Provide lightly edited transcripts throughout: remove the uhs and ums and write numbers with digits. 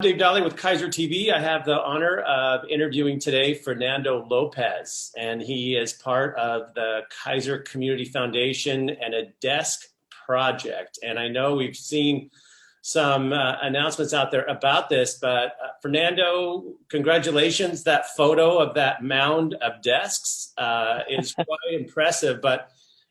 Dave Dolly with Keizer TV. I have the honor of interviewing today Fernando Lopez, and he is part of the Keizer Community Foundation and a desk project. And I know we've seen some announcements out there about this, but Fernando, congratulations. That photo of that mound of desks is quite impressive. But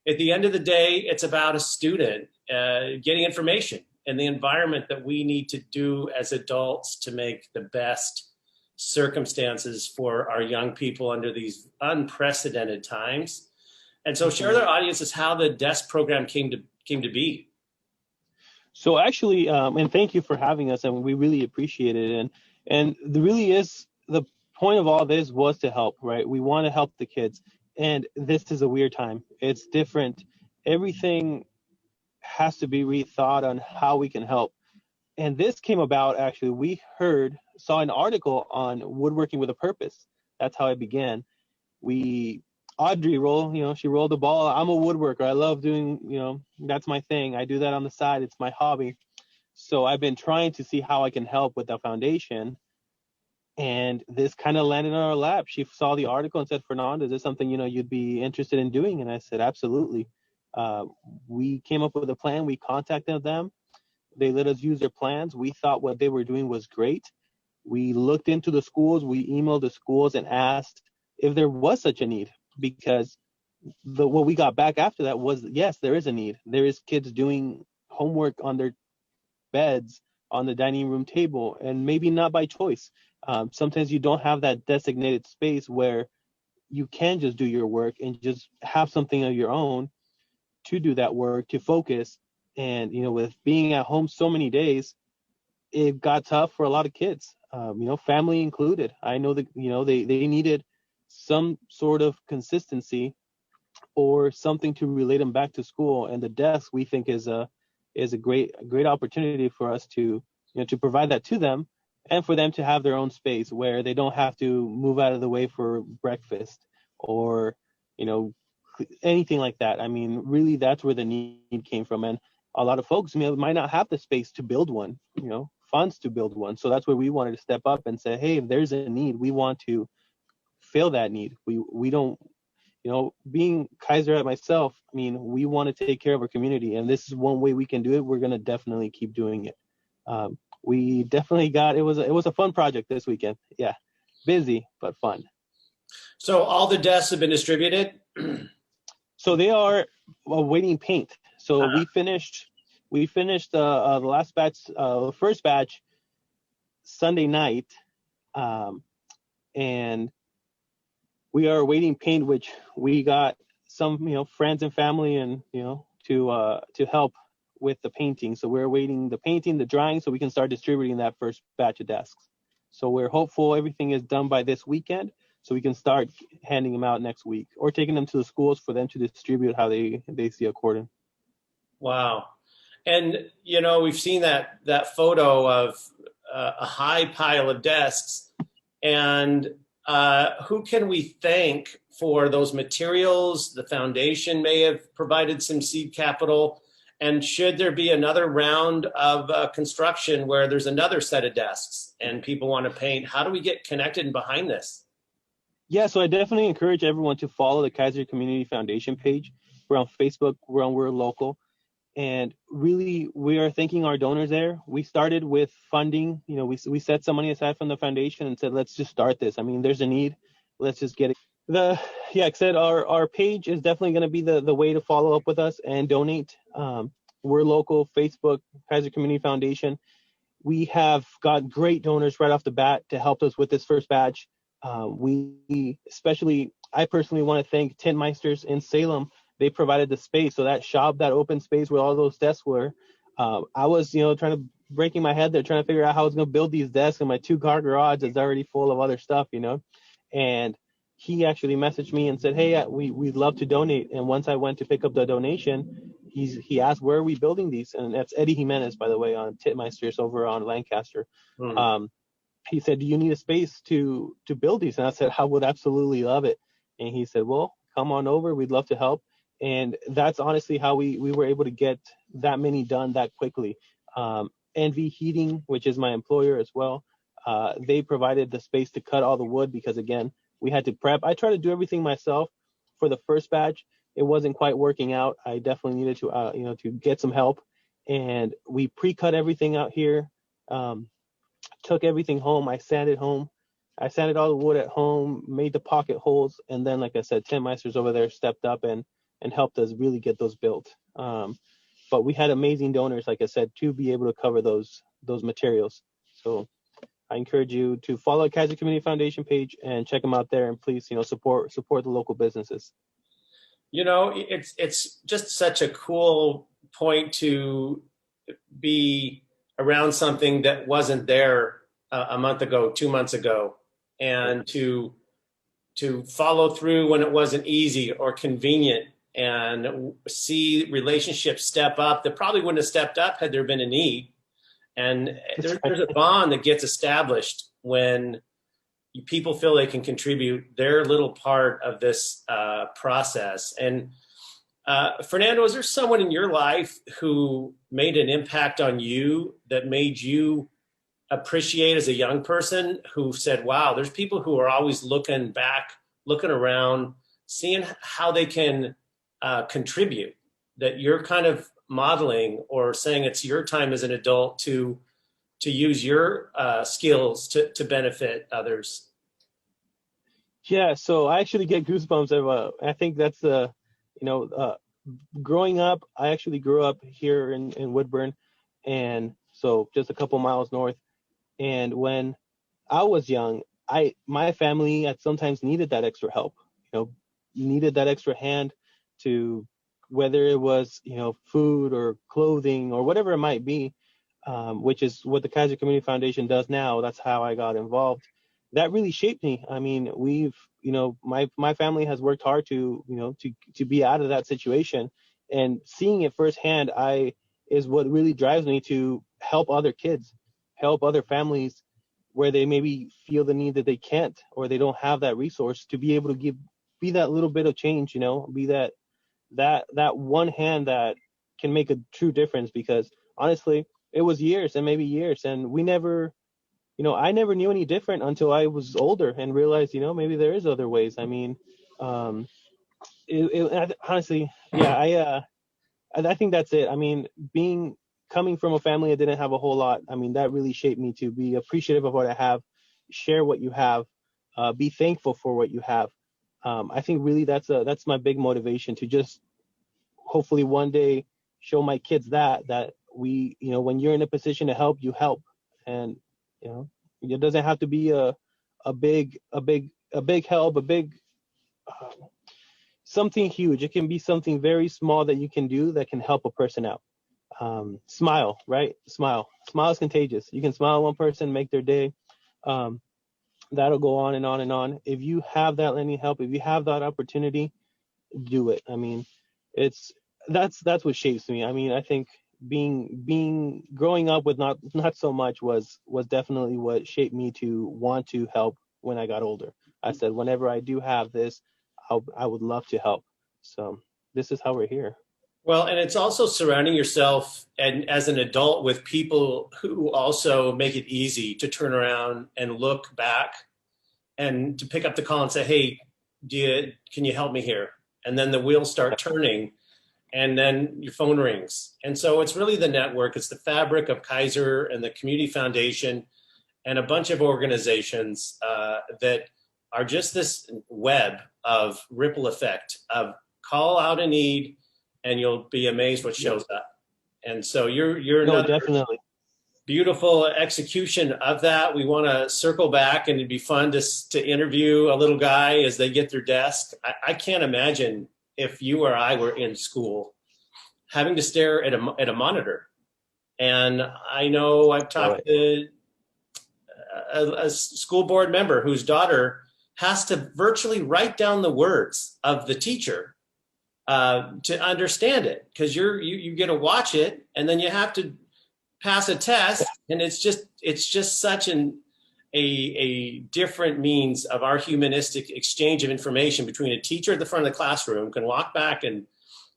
at the end of the day, it's about a student getting information and the environment that we need to do as adults to make the best circumstances for our young people under these unprecedented times. And so share with our audiences how the desk program came to be. So actually, and thank you for having us, and we really appreciate it. And really is the point of all this was to help, right? We want to help the kids, and this is a weird time. It's different. Everything has to be rethought on how we can help. And this came about, actually, we saw an article on woodworking with a purpose. That's how it began. Audrey she rolled the ball. I'm a woodworker. I love doing, that's my thing. I do that on the side. It's my hobby. So I've been trying to see how I can help with the foundation. And this kind of landed on our lap. She saw the article and said, Fernando, is this something, you'd be interested in doing? And I said, absolutely. We came up with a plan. We contacted them. They let us use their plans. We thought what they were doing was great. We looked into the schools. We emailed the schools and asked if there was such a need, because what we got back after that was, yes, there is a need. There is kids doing homework on their beds, on the dining room table, and maybe not by choice. Sometimes you don't have that designated space where you can just do your work and just have something of your own to do that work, to focus. And, with being at home so many days, it got tough for a lot of kids, family included. I know that, they needed some sort of consistency or something to relate them back to school. And the desk, we think, is a great opportunity for us to, to provide that to them and for them to have their own space where they don't have to move out of the way for breakfast or, anything like that. I mean, really, that's where the need came from. And a lot of folks might not have the space to build one, funds to build one. So that's where we wanted to step up and say, hey, if there's a need, we want to fill that need. We don't, being Keizer at myself, we want to take care of our community. And this is one way we can do it. We're going to definitely keep doing it. We definitely it was a fun project this weekend. Yeah. Busy, but fun. So all the desks have been distributed? So they are awaiting paint. So we finished the last batch, the first batch Sunday night, and we are awaiting paint, which we got some friends and family and to help with the painting. So we're awaiting the painting, the drying, so we can start distributing that first batch of desks. So we're hopeful everything is done by this weekend, so we can start handing them out next week or taking them to the schools for them to distribute how they see according. Wow. And, we've seen that photo of a high pile of desks. And who can we thank for those materials? The foundation may have provided some seed capital. And should there be another round of construction where there's another set of desks and people want to paint, how do we get connected and behind this? Yeah, so I definitely encourage everyone to follow the Keizer Community Foundation page. We're on Facebook, we're local. And really, we are thanking our donors there. We started with funding. We set some money aside from the foundation and said, let's just start this. There's a need. Let's just get it. Like I said, our page is definitely going to be the way to follow up with us and donate. We're local, Facebook, Keizer Community Foundation. We have got great donors right off the bat to help us with this first batch. I personally want to thank Tintmeisters in Salem. They provided the space. So that shop, that open space where all those desks were, I was, breaking my head there, trying to figure out how I was going to build these desks, and my 2-car garage is already full of other stuff, and he actually messaged me and said, hey, we'd love to donate. And once I went to pick up the donation, he asked, where are we building these? And that's Eddie Jimenez, by the way, on Titmeisters over on Lancaster. He said, do you need a space to build these? And I said, I would absolutely love it. And he said, well, come on over. We'd love to help. And that's honestly how we were able to get that many done that quickly. NV Heating, which is my employer as well. They provided the space to cut all the wood because, again, we had to prep. I tried to do everything myself for the first batch. It wasn't quite working out. I definitely needed to, to get some help. And we pre-cut everything out here, took everything home. I sanded home. I sanded all the wood at home, made the pocket holes. And then, like I said, Tim Meisters over there stepped up and helped us really get those built. But we had amazing donors, like I said, to be able to cover those materials. So I encourage you to follow the Keizer Community Foundation page and check them out there, and please, support the local businesses. It's just such a cool point to be around something that wasn't there a month ago, 2 months ago, and to follow through when it wasn't easy or convenient, and see relationships step up that probably wouldn't have stepped up had there been a need. And there's a bond that gets established when people feel they can contribute their little part of this process. And Fernando, is there someone in your life who made an impact on you that made you appreciate as a young person, who said, wow, there's people who are always looking back, looking around, seeing how they can contribute, that you're kind of modeling or saying it's your time as an adult to use your skills to benefit others? Yeah, so I actually get goosebumps. I think that's growing up. I actually grew up here in Woodburn, and so just a couple miles north. And when I was young, my family at sometimes needed that extra help. Needed that extra hand to, whether it was food or clothing or whatever it might be, which is what the Keizer Community Foundation does now. That's how I got involved. That really shaped me. I mean, we've my family has worked hard to be out of that situation, and seeing it firsthand is what really drives me to help other kids, help other families where they maybe feel the need that they can't, or they don't have that resource to be able to be that little bit of change, be that one hand that can make a true difference. Because honestly, it was years and maybe years, and we never, I never knew any different until I was older and realized, maybe there is other ways. I mean, honestly, yeah, I think that's it. I mean, coming from a family that didn't have a whole lot, I mean, that really shaped me to be appreciative of what I have, share what you have, be thankful for what you have. I think really that's my big motivation, to just hopefully one day show my kids that we, when you're in a position to help, you help. And it doesn't have to be a big help, something huge. It can be something very small that you can do that can help a person out. Smile, right? Smile is contagious. You can smile at one person, make their day. That'll go on and on and on. If you have that any help, if you have that opportunity, do it. I mean, that's what shapes me. I mean, I think growing up with not so much was definitely what shaped me to want to help when I got older. I said, whenever I do have this, I would love to help. So this is how we're here. Well, and it's also surrounding yourself and as an adult with people who also make it easy to turn around and look back and to pick up the call and say, hey, can you help me here? And then the wheels start turning, and then your phone rings. And so it's really the network. It's the fabric of Keizer and the Community Foundation and a bunch of organizations that are just this web of ripple effect of call out a need, and you'll be amazed what shows up. And so you're no, another definitely beautiful execution of that. We want to circle back, and it'd be fun to interview a little guy as they get their desk. I can't imagine if you or I were in school having to stare at a monitor. And I know I've talked to a school board member whose daughter has to virtually write down the words of the teacher to understand it, because you get to watch it, and then you have to pass a test, and it's just such a different means of our humanistic exchange of information between a teacher at the front of the classroom can walk back and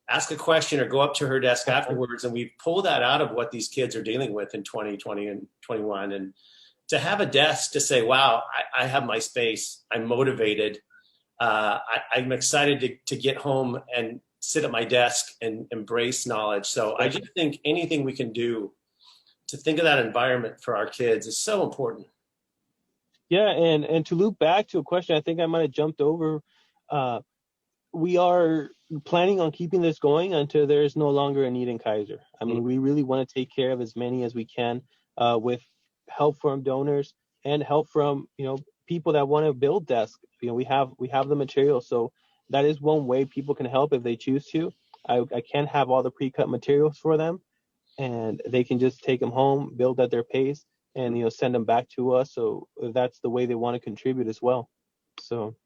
ask a question or go up to her desk afterwards. And we pull that out of what these kids are dealing with in 2020 and 21. And to have a desk to say, wow, I have my space. I'm motivated. I'm excited to get home and sit at my desk and embrace knowledge. So I just think anything we can do to think of that environment for our kids is so important. Yeah, and to loop back to a question I think I might have jumped over, we are planning on keeping this going until there is no longer a need in Keizer. I mean, we really want to take care of as many as we can with help from donors and help from, people that want to build desks. We have the material, so that is one way people can help if they choose to. I can have all the pre-cut materials for them, and they can just take them home, build at their pace, and send them back to us. So that's the way they want to contribute as well. So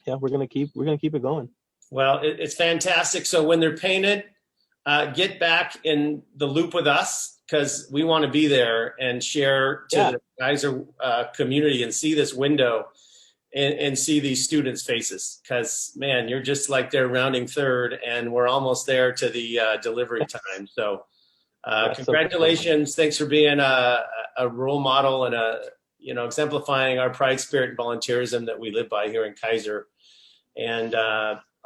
yeah, we're gonna keep it going. Well, it's fantastic. So when they're painted, get back in the loop with us, because we want to be there and share to the Keizer community and see this window and see these students' faces. Because, man, you're just like they're rounding third, and we're almost there to the delivery time. So congratulations. Thanks for being a role model and exemplifying our pride, spirit, and volunteerism that we live by here in Keizer. And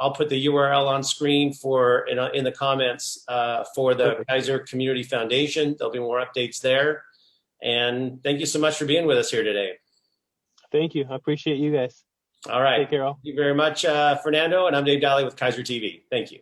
I'll put the URL on screen in the comments for the Keizer Community Foundation. There'll be more updates there. And thank you so much for being with us here today. Thank you. I appreciate you guys. All right. Take care, all. Thank you very much, Fernando. And I'm Dave Daly with Keizer TV. Thank you.